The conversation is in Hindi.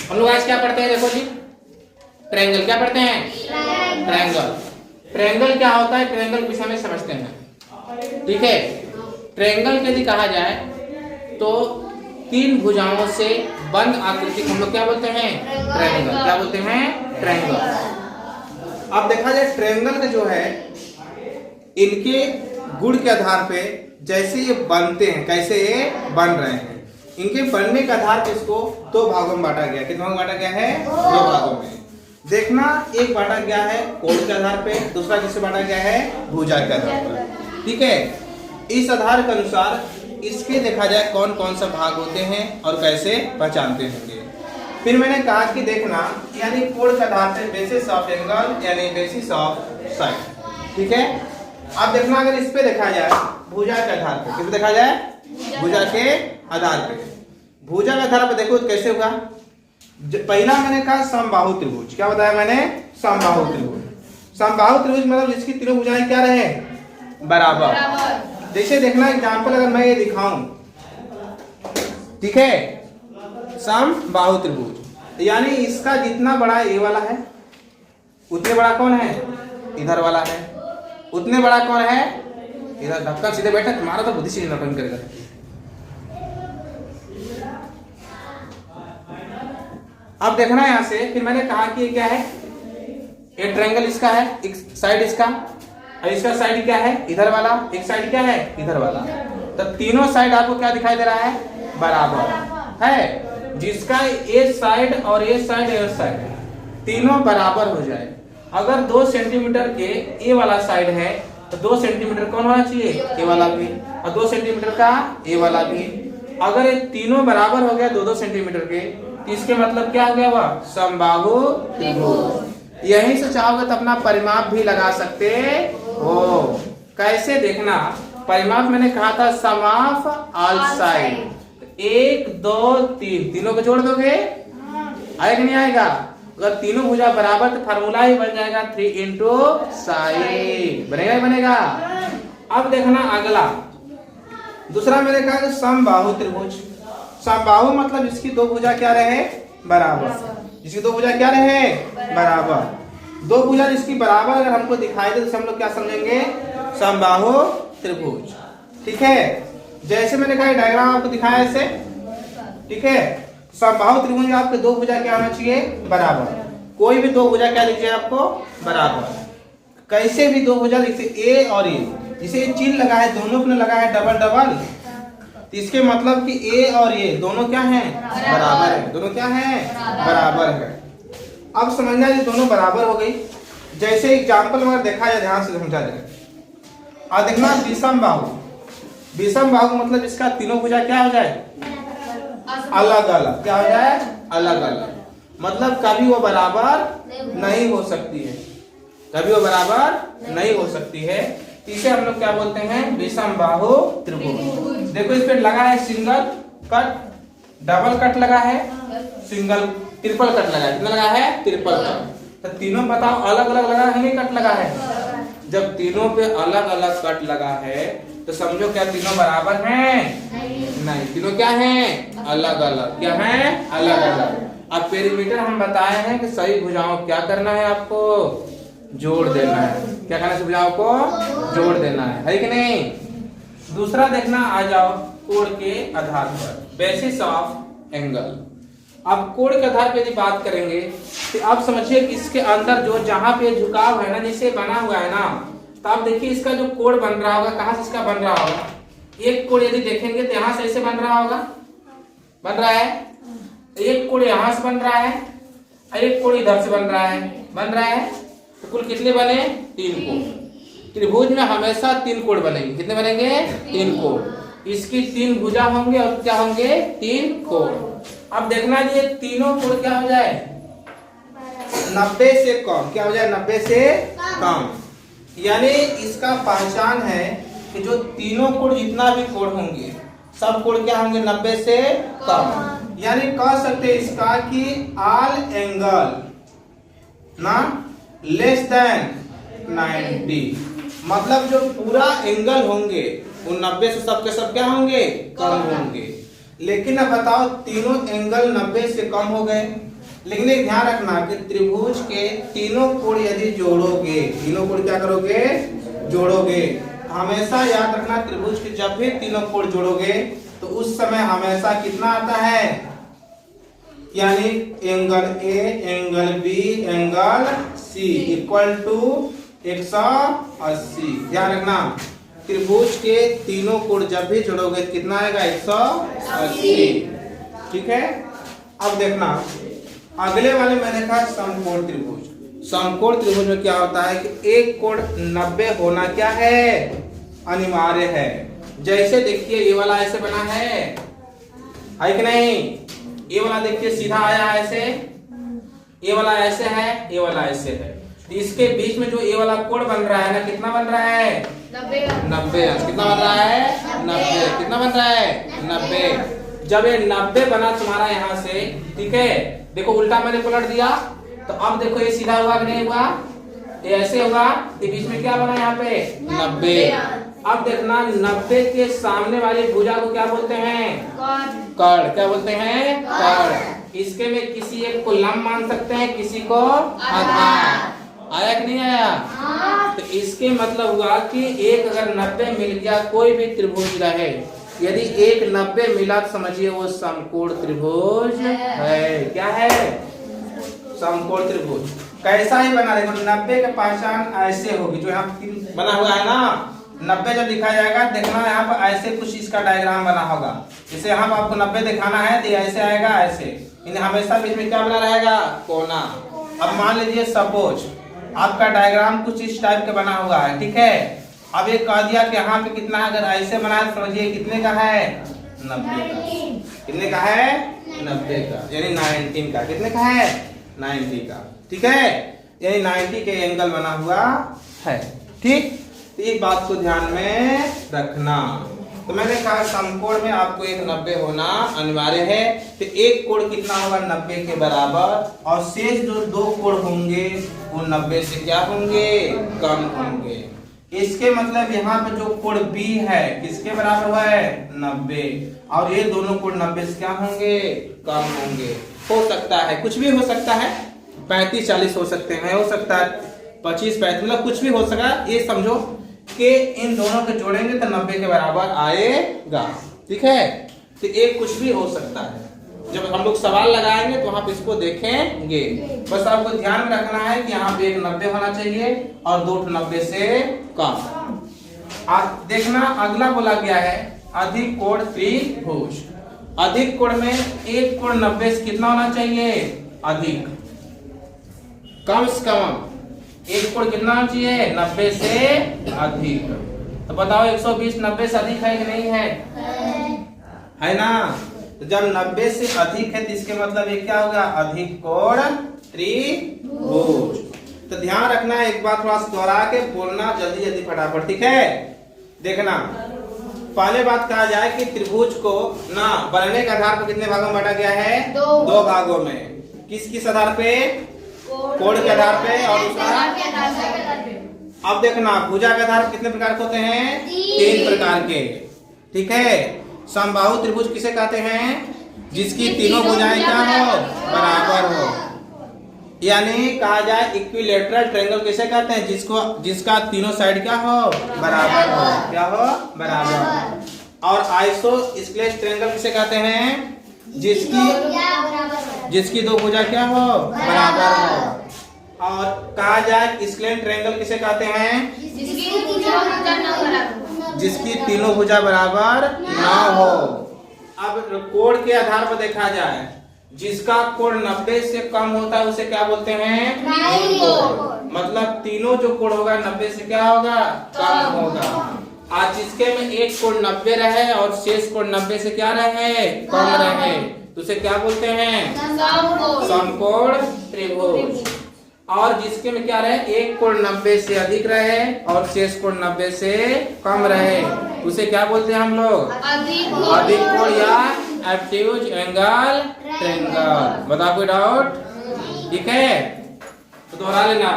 हम लोग आज क्या पढ़ते हैं? देखो जी, ट्रायंगल क्या पढ़ते हैं? ट्रायंगल। ट्रायंगल क्या होता है? ट्रायंगल के विषय में समझते हैं, ठीक है। ट्रायंगल यदि कहा जाए तो तीन भुजाओं से बंद आकृति हम लोग क्या बोलते हैं? ट्रायंगल। क्या बोलते हैं? ट्रायंगल। अब देखा जाए ट्रायंगल का जो है, इनके गुण के आधार पे जैसे ये बनते हैं, कैसे ये बन रहे हैं, इनके बनने के आधार पे इसको दो भागों में बांटा गया। कितने भागों में बांटा गया है? दो भागों में। देखना, एक बांटा गया है कोण के आधार पे, दूसरा किससे बांटा गया है? भुजा के आधार पर, ठीक है। इस आधार के अनुसार इसके देखा जाए कौन कौन सा भाग होते हैं और कैसे पहचानते होंगे। फिर मैंने कहा कि देखना, यानी कोण के आधार पे बेसिस ऑफ एंगल यानी बेसिस ऑफ साइड, ठीक है। अब देखना, अगर इस पे देखा जाए भुजा के आधार पे, किस पे देखा जाए? भुजा के आधार पे। भुजा के आधार पे देखो कैसे होगा। पहला मैंने कहा समबाहु त्रिभुज। क्या बताया मैंने? समबाहु त्रिभुज। समबाहु त्रिभुज मतलब जिसकी तीनों भुजाएं क्या रहे? बराबर। जैसे देखना एग्जांपल, अगर मैं ये दिखाऊं, ठीक है, समबाहु त्रिभुज, यानी इसका जितना बड़ा ये वाला है उतने बड़ा कौन है? इधर वाला है। उतने बड़ा कौन है? इधर। ढक्कन सीधे बैठा, तुम्हारा तो बुद्धि से नटन करेगा। अब देखना यहां से, फिर मैंने कहा कि ये क्या है? एक ट्रायंगल इसका है, एक साइड इसका, और इसका साइड क्या है? इधर वाला। एक साइड क्या है? इधर वाला। तो तीनों साइड आपको क्या दिखाई दे रहा है? बराबर है। जिसका ए साइड और ए साइड ए साइड तीनों बराबर हो जाए। अगर 2 सेंटीमीटर के ए वाला साइड है तो 2 सेंटीमीटर कौन होना चाहिए? ए वाला भी, और 2 सेंटीमीटर का ए वाला भी। अगर ये तीनों बराबर हो गया 2-2 सेंटीमीटर के, इसके मतलब क्या हो गया? वह समबाहु त्रिभुज। यहीं से चाहोगे तो अपना परिमाप भी लगा सकते हो। कैसे? देखना, परिमाप मैंने कहा था सम ऑफ ऑल साइड। 1 2 3 तीनों को जोड़ दोगे, आएगा नहीं आएगा? अगर तीनों भुजा बराबर तो फार्मूला ही बन जाएगा 3 इंटू साइड। बनेगा ही बनेगा। अब देखना अगला, दूसरा मैंने कहा कि समबाहु त्रिभुज। समबाहु मतलब इसकी दो भुजा क्या रहे? बराबर। इसकी दो भुजा क्या रहे? बराबर। दो भुजा जिसकी बराबर अगर हमको दिखाई दे तो हम लोग क्या समझेंगे? समबाहु त्रिभुज, ठीक है। जैसे मैंने कहा डायग्राम आपको दिखाया ऐसे, ठीक है। समबाहु त्रिभुज में आपके दो भुजा क्या होना चाहिए? बराबर। कोई भी दो भुजा क्या लीजिए आपको? बराबर। कैसे भी दो भुजा, जैसे ए और ए, जिसे चिन्ह लगा है दोनों पे लगा है डबल डबल, तो इसके मतलब कि ए और ए दोनों क्या हैं? बराबर है। दोनों क्या हैं? बराबर है। अब समझना ये दोनों बराबर हो गई। जैसे एग्जाम्पल अगर देखा जाए, ध्यान से समझा जाए, और देखना विषम बाहु। विषम बाहु मतलब इसका तीनों भुजा क्या हो जाए? अलग अलग। क्या हो जाए? अलग अलग। मतलब कभी वो बराबर नहीं हो सकती है, कभी वो बराबर नहीं हो सकती है। इसे हम लोग क्या बोलते हैं? विषम बाहु त्रिभुज। देखो इस पे लगा है सिंगल कट, डबल कट लगा है, सिंगल ट्रिपल कट लगा है। कितना लगा है? Triple cut. तो तीनों बताओ अलग अलग लगा है, नहीं कट लगा है? जब तीनों पे अलग अलग कट लगा है तो समझो क्या तीनों बराबर हैं? नहीं, तीनों क्या हैं? अलग अलग। क्या हैं? अलग अलग। अब पेरीमीटर हम बताए हैं कि सही भुजाओं क्या करना है? आपको जोड़ देना है। क्या करना है? भुजाओं को जोड़ देना है कि नहीं? दूसरा देखना, आ जाओ कोण के आधार पर, बेसिस ऑफ एंगल। अब कोण के आधार पे यदि बात करेंगे तो आप समझिए कि इसके अंदर जो जहां पे झुकाव है ना, जिसे बना हुआ है ना, तो आप देखिए इसका जो कोण बन रहा होगा, कहां से इसका बन रहा होगा? एक कोण यदि देखेंगे तो यहां से ऐसे बन रहा होगा, बन रहा है। एक कोण यहां से बन रहा है, एक कोण इधर से बन रहा है, बन रहा है। तो कुल कितने बने? 3 कोण। त्रिभुज में हमेशा 3 कोण बनेंगे। कितने बनेंगे? 3 कोण। इसकी 3 भुजा होंगे और क्या होंगे? 3 कोण। अब देखना ये तीनों कोण क्या हो जाए? 90 से कम। क्या हो जाए? 90 से कम। यानी इसका पहचान है कि जो तीनों कोण जितना भी कोण होंगे सब कोण क्या होंगे? 90 से कम। यानी कह सकते हैं इसका कि ऑल एंगल ना लेस देन 90, मतलब जो पूरा एंगल होंगे वो 90 से सब के सब क्या होंगे? कम होंगे। लेकिन अब बताओ तीनों एंगल 90 से कम हो गए लेकिन एक ध्यान रखना कि त्रिभुज के तीनों कोण यदि जोड़ोगे, तीनों कोण क्या करोगे, जोड़ोगे। हमेशा याद रखना त्रिभुज के जब भी तीनों कोण जोड़ोगे तो उस समय हमेशा कितना आता है, यानी angle A, angle B, angle C equal to 180। ध्यान रखना त्रिभुज के तीनों कोण जब भी जोड़ोगे कितना आएगा, 180। ठीक है। अब देखना अगले वाले में देखा समकोण त्रिभुज। समकोण त्रिभुज में क्या होता है कि एक कोण 90 होना क्या है, अनिवार्य है। जैसे देखिए ये वाला ऐसे बना है कि नहीं, ये वाला देखिए सीधा आया ऐसे, ये वाला ऐसे है, ये वाला ऐसे है। इसके बीच में जो ये वाला कोण बन रहा है ना, कितना बन रहा है, 90। कितना बन रहा है, 90। कितना बन रहा है, 90। जब ये 90 बना तुम्हारा यहाँ से, ठीक है, देखो उल्टा मैंने पलट दिया तो अब देखो ये सीधा हुआ कि नहीं हुआ, ये ऐसे हुआ, ये बीच में क्या बना यहाँ पे, 90। अब देखना 90 के सामने वाली भुजा को क्या बोलते हैं, कर्ण। क्या बोलते हैं, कर्ण। इसके में किसी एक को लंब मान सकते हैं, किसी को आधार। आया कि नहीं आया? तो इसके मतलब हुआ कि एक अगर 90 मिल गया, कोई भी त्रिभुज रहे, यदि एक 90 मिला तो समझिए वो समकोण त्रिभुज है। क्या है, समकोण त्रिभुज। कैसा ही बना, देखो 90 की पहचान ऐसे होगी, जो यहाँ बना हुआ है ना, 90 जब दिखा जाएगा देखना यहाँ पर ऐसे कुछ इसका डायग्राम बना होगा। जैसे यहाँ पर आपको 90 दिखाना है तो ऐसे आएगा, ऐसे। इन हमेशा बीच में क्या बना रहेगा, कोना। अब मान लीजिए सपोज आपका डायग्राम कुछ इस टाइप का बना हुआ है, ठीक है। अब ये कह दिया कि यहाँ पे कितना है, अगर ऐसे बना है समझिए कितने का है, 90 का। कितने का है, 90 का, यानी 19 का। कितने का है, 90 का। ठीक है, यानी 90 के एंगल बना हुआ है। ठीक, तो इस बात को ध्यान में रखना। तो मैंने कहा समकोण में आपको एक 90 होना अनिवार्य है। तो एक कोण कितना होगा, 90 के बराबर, और शेष जो दो कोण होंगे वो 90 से क्या होंगे, कम होंगे। इसके मतलब यहाँ पे जो कोण B है किसके बराबर हुआ है, 90, और ये दोनों कोण 90 से क्या होंगे, कम होंगे। हो सकता है, कुछ भी हो सकता है, 35-40 हो सकते हैं, हो सकता है 25-35, मतलब कुछ भी हो सकता है। ये समझो कि इन दोनों को जोड़ेंगे तो 90 के बराबर आएगा। ठीक है, तो एक कुछ भी हो सकता है। जब हम लोग सवाल लगाएंगे तो वहां पे इसको देखेंगे। बस आपको ध्यान में रखना है कि यहाँ पे एक 90 होना चाहिए और दो 90 से कम। देखना अगला बोला गया है अधिक कोण त्रिभुज। अधिक कोण में एक कोण 90 से कितना होना चाहिए, अधिक। कम से कम एक कोण कितना होना चाहिए, 90 से अधिक। तो बताओ 120 90 से अधिक है कि नहीं है, है ना। तो जब 90 से अधिक है तो इसके मतलब ये क्या होगा, अधिक कोण त्रिभुज। तो ध्यान रखना, एक बात थोड़ा सा दोहरा के बोलना जल्दी जल्दी फटाफट। ठीक है, देखना पहले बात कहा जाए कि त्रिभुज को ना बनने के आधार पर कितने भागों में बांटा गया है, दो भागों में। किस किस आधार पे, कोण के आधार पे और उसका। अब देखना भुजा के आधार कितने प्रकार के होते हैं, 3 प्रकार के। ठीक है, समबाहु त्रिभुज किसे कहते हैं, जिसकी तीनों भुजाएं क्या हो, बराबर हो। यानी कहा जाए इक्विलेटरल ट्रायंगल किसे कहते हैं, जिसका तीनों साइड क्या हो, बराबर हो। क्या हो, बराबर। और आइसोस्केलेस ट्रायंगल किसे कहते हैं, जिसकी दो भुजा क्या हो, बराबर हो। और कहा जाए स्केलेन ट्रायंगल किसे कहते हैं, जिसकी तीनों भुजा बराबर ना हो। अब कोण के आधार पर देखा जाए, जिसका कोण 90 से कम होता है उसे क्या बोलते हैं, मतलब तीनों जो कोण होगा 90 से क्या होगा, कम होगा। आज जिसके में एक कोण 90 रहे और शेष कोण 90 से क्या रहे, कम रहे, तो उसे क्या बोलते हैं, समकोण त्रिभुज। और जिसके में क्या रहे, एक कोण 90 से अधिक रहे और शेष कोण 90 से कम रहे, उसे क्या बोलते हैं हम लोग, अधिक कोण या एक्यूट एंगल ट्रायंगल। बताओ कोई डाउट? ठीक है, तो दोहरा लेना।